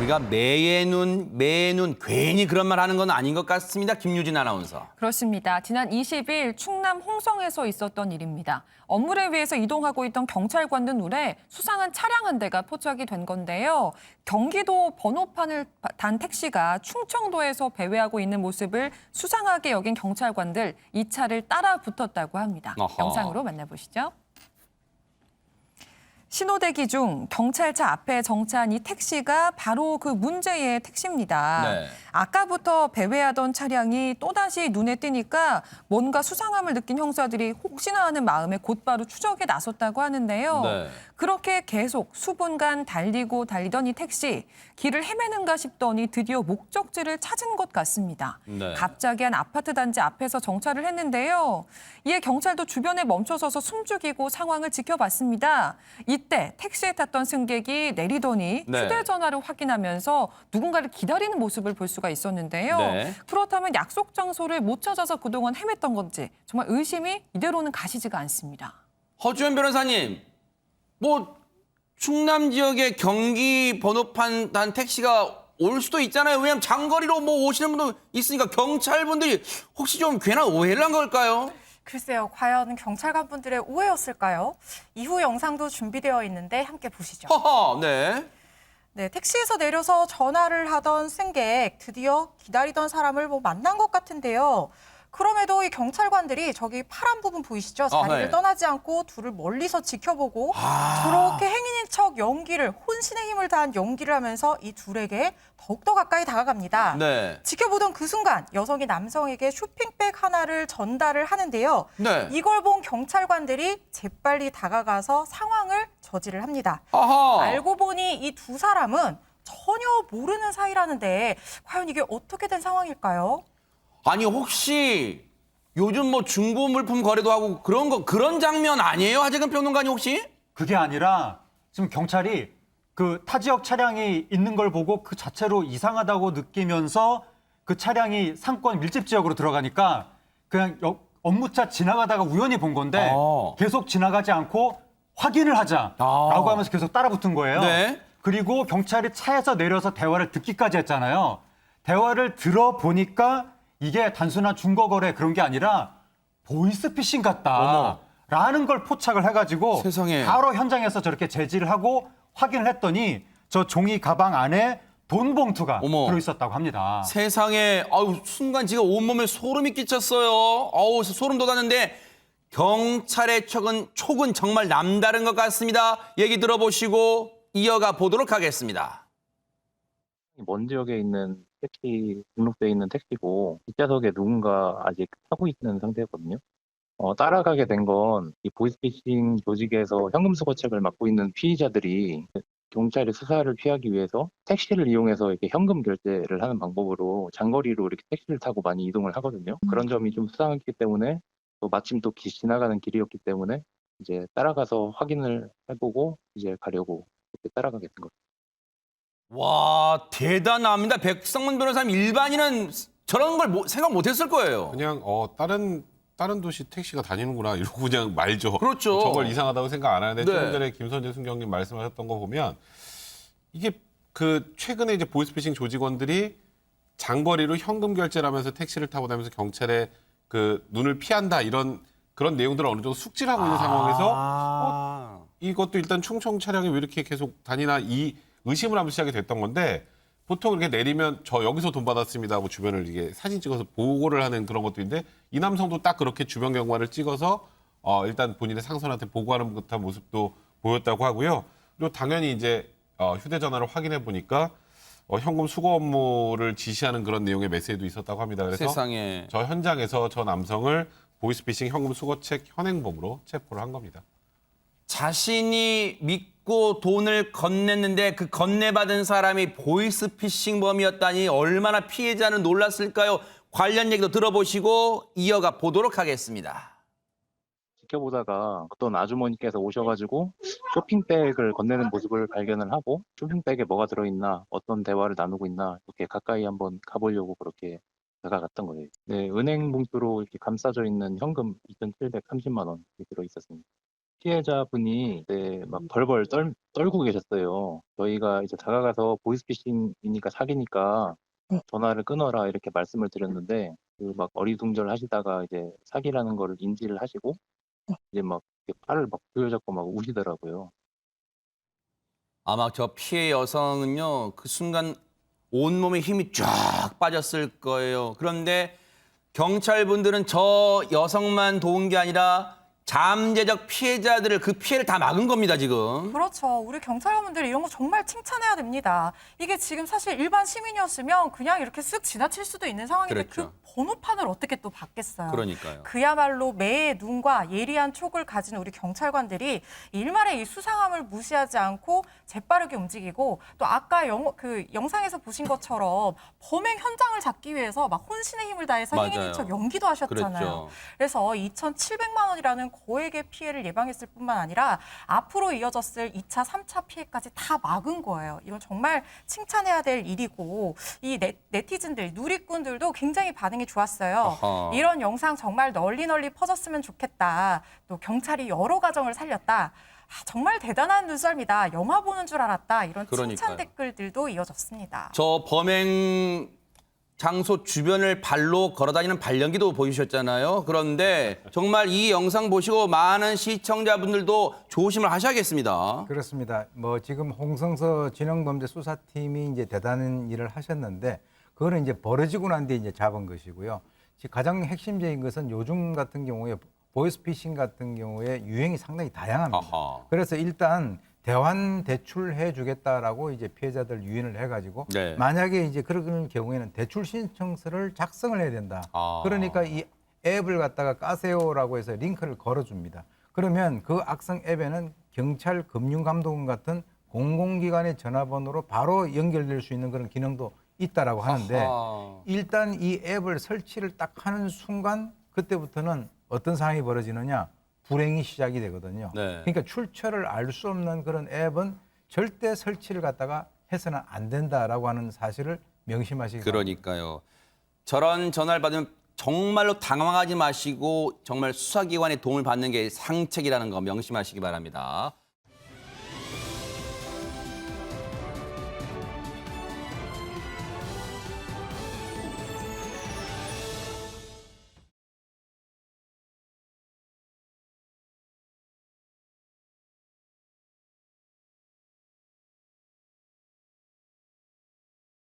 우리가 매의 눈 괜히 그런 말 하는 건 아닌 것 같습니다. 김유진 아나운서. 그렇습니다. 지난 20일 충남 홍성에서 있었던 일입니다. 업무를 위해서 이동하고 있던 경찰관들 눈에 수상한 차량 한 대가 포착이 된 건데요. 경기도 번호판을 단 택시가 충청도에서 배회하고 있는 모습을 수상하게 여긴 경찰관들, 이 차를 따라 붙었다고 합니다. 어허. 영상으로 만나보시죠. 신호대기 중 경찰차 앞에 정차한 이 택시가 바로 그 문제의 택시입니다. 네. 아까부터 배회하던 차량이 또다시 눈에 띄니까 뭔가 수상함을 느낀 형사들이 혹시나 하는 마음에 곧바로 추적에 나섰다고 하는데요. 네. 그렇게 계속 수분간 달리던 이 택시, 길을 헤매는가 싶더니 드디어 목적지를 찾은 것 같습니다. 네. 갑자기 한 아파트 단지 앞에서 정차를 했는데요. 이에 경찰도 주변에 멈춰서서 숨죽이고 상황을 지켜봤습니다. 이때 택시에 탔던 승객이 내리더니 네. 휴대전화를 확인하면서 누군가를 기다리는 모습을 볼 수가 있었는데요. 네. 그렇다면 약속 장소를 못 찾아서 그동안 헤맸던 건지 정말 의심이 이대로는 가시지가 않습니다. 허주연 변호사님, 뭐 충남 지역에 경기 번호판 단 택시가 올 수도 있잖아요. 왜냐하면 장거리로 뭐 오시는 분도 있으니까 경찰분들이 혹시 좀 괜한 오해를 한 걸까요? 글쎄요, 과연 경찰관분들의 오해였을까요? 이후 영상도 준비되어 있는데 함께 보시죠. 허허, 네. 네, 택시에서 내려서 전화를 하던 승객, 드디어 기다리던 사람을 만난 것 같은데요. 그럼에도 이 경찰관들이 저기 파란 부분 보이시죠? 자리를 네. 떠나지 않고 둘을 멀리서 지켜보고 저렇게 행인인 척 혼신의 힘을 다한 연기를 하면서 이 둘에게 더욱더 가까이 다가갑니다. 네. 지켜보던 그 순간 여성이 남성에게 쇼핑백 하나를 전달을 하는데요. 네. 이걸 본 경찰관들이 재빨리 다가가서 상황을 저지를 합니다. 아하. 알고 보니 이 두 사람은 전혀 모르는 사이라는데 과연 이게 어떻게 된 상황일까요? 아니 혹시 요즘 뭐 중고 물품 거래도 하고 그런 장면 아니에요? 하재근 평론가님 혹시? 그게 아니라 지금 경찰이 그 타 지역 차량이 있는 걸 보고 그 자체로 이상하다고 느끼면서 그 차량이 상권 밀집 지역으로 들어가니까 그냥 업무차 지나가다가 우연히 본 건데 계속 지나가지 않고 확인을 하자라고 하면서 계속 따라붙은 거예요. 네. 그리고 경찰이 차에서 내려서 대화를 듣기까지 했잖아요. 대화를 들어보니까 이게 단순한 중고 거래 그런 게 아니라 보이스피싱 같다라는 걸 포착을 해가지고 세상에. 바로 현장에서 저렇게 제지를 하고 확인을 했더니 저 종이 가방 안에 돈 봉투가 어머. 들어있었다고 합니다. 세상에 아유 순간 지금 온몸에 소름이 끼쳤어요. 아우 소름 돋았는데 경찰의 촉은 정말 남다른 것 같습니다. 얘기 들어보시고 이어가 보도록 하겠습니다. 먼 지역에 있는 택시, 등록돼 있는 택시고 뒷좌석에 누군가 아직 타고 있는 상태였거든요. 따라가게 된 건 이 보이스피싱 조직에서 현금 수거책을 맡고 있는 피의자들이 경찰의 수사를 피하기 위해서 택시를 이용해서 이렇게 현금 결제를 하는 방법으로 장거리로 이렇게 택시를 타고 많이 이동을 하거든요. 그런 점이 좀 수상했기 때문에 또 마침 또 지나가는 길이었기 때문에 이제 따라가서 확인을 해보고 이제 가려고 이렇게 따라가게 된 거죠. 와 대단합니다. 백성문 변호사님 일반인은 저런 걸 생각 못했을 거예요. 그냥 다른 도시 택시가 다니는구나 이러고 그냥 말죠. 그렇죠. 저걸 이상하다고 생각 안 하는데 네. 조금 전에 김선재 순경님 말씀하셨던 거 보면 이게 그 최근에 이제 보이스피싱 조직원들이 장거리로 현금 결제를 하면서 택시를 타고 다니면서 경찰의 그 눈을 피한다 이런 그런 내용들을 어느 정도 숙지를 하고 있는 상황에서 이것도 일단 충청 차량이 왜 이렇게 계속 다니나 이 의심을 하면서 시작이 됐던 건데 보통 이렇게 내리면 저 여기서 돈 받았습니다 하고 주변을 이게 사진 찍어서 보고를 하는 그런 것도 있는데 이 남성도 딱 그렇게 주변 경관을 찍어서 일단 본인의 상선한테 보고하는 듯한 모습도 보였다고 하고요. 그리고 당연히 이제 휴대전화를 확인해 보니까 현금 수거 업무를 지시하는 그런 내용의 메시지도 있었다고 합니다. 그래서 세상에. 저 현장에서 저 남성을 보이스피싱 현금 수거책 현행범으로 체포를 한 겁니다. 자신이 믿고 돈을 건넸는데 그 건네받은 사람이 보이스피싱범이었다니 얼마나 피해자는 놀랐을까요? 관련 얘기도 들어보시고 이어가 보도록 하겠습니다. 지켜보다가 어떤 아주머니께서 오셔가지고 쇼핑백을 건네는 모습을 발견을 하고 쇼핑백에 뭐가 들어있나 어떤 대화를 나누고 있나 이렇게 가까이 한번 가보려고 그렇게 다가갔던 거예요. 네, 은행 봉투로 이렇게 감싸져 있는 현금 2,730만 원 들어 있었습니다. 피해자분이 이제 막 벌벌 떨고 계셨어요. 저희가 이제 다가가서 보이스피싱이니까 사기니까 전화를 끊어라 이렇게 말씀을 드렸는데 그 막 어리둥절 하시다가 이제 사기라는 거를 인지를 하시고 이제 막 이렇게 팔을 막 부여잡고 막 우시더라고요. 아마 저 피해 여성은요, 그 순간 온몸에 힘이 쫙 빠졌을 거예요. 그런데 경찰분들은 저 여성만 도운 게 아니라 잠재적 피해자들을 그 피해를 다 막은 겁니다, 지금. 그렇죠. 우리 경찰관분들 이런 거 정말 칭찬해야 됩니다. 이게 지금 사실 일반 시민이었으면 그냥 이렇게 쓱 지나칠 수도 있는 상황인데 그렇죠. 그 번호판을 어떻게 또 받겠어요. 그러니까요. 그야말로 매의 눈과 예리한 촉을 가진 우리 경찰관들이 일말의 이 수상함을 무시하지 않고 재빠르게 움직이고 또 아까 그 영상에서 보신 것처럼 범행 현장을 잡기 위해서 막 혼신의 힘을 다해서 맞아요. 행인인 척 연기도 하셨잖아요. 그랬죠. 그래서 2,700만 원이라는 고액의 피해를 예방했을 뿐만 아니라 앞으로 이어졌을 2차, 3차 피해까지 다 막은 거예요. 이건 정말 칭찬해야 될 일이고 이 네티즌들, 누리꾼들도 굉장히 반응이 좋았어요. 아하. 이런 영상 정말 널리 퍼졌으면 좋겠다. 또 경찰이 여러 가정을 살렸다. 정말 대단한 눈썰미다. 영화 보는 줄 알았다. 이런 그러니까요. 칭찬 댓글들도 이어졌습니다. 저 범행 장소 주변을 발로 걸어다니는 발연기도 보이셨잖아요. 그런데 정말 이 영상 보시고 많은 시청자분들도 조심을 하셔야겠습니다. 그렇습니다. 뭐 지금 홍성서 진흥범죄수사팀이 이제 대단한 일을 하셨는데 그거는 이제 벌어지고 난 뒤에 이제 잡은 것이고요. 지금 가장 핵심적인 것은 요즘 같은 경우에 보이스피싱 같은 경우에 유행이 상당히 다양합니다. 아하. 그래서 일단 대환 대출해 주겠다라고 이제 피해자들 유인을 해가지고 네. 만약에 이제 그런 경우에는 대출 신청서를 작성을 해야 된다. 아. 그러니까 이 앱을 갖다가 까세요라고 해서 링크를 걸어줍니다. 그러면 그 악성 앱에는 경찰, 금융감독원 같은 공공기관의 전화번호로 바로 연결될 수 있는 그런 기능도 있다라고 하는데 아하. 일단 이 앱을 설치를 딱 하는 순간 그때부터는 어떤 상황이 벌어지느냐? 불행이 시작이 되거든요. 네. 그러니까 출처를 알 수 없는 그런 앱은 절대 설치를 갖다가 해서는 안 된다라고 하는 사실을 명심하시기 바랍니다. 그러니까요. 저런 전화를 받으면 정말로 당황하지 마시고 정말 수사기관의 도움을 받는 게 상책이라는 거 명심하시기 바랍니다.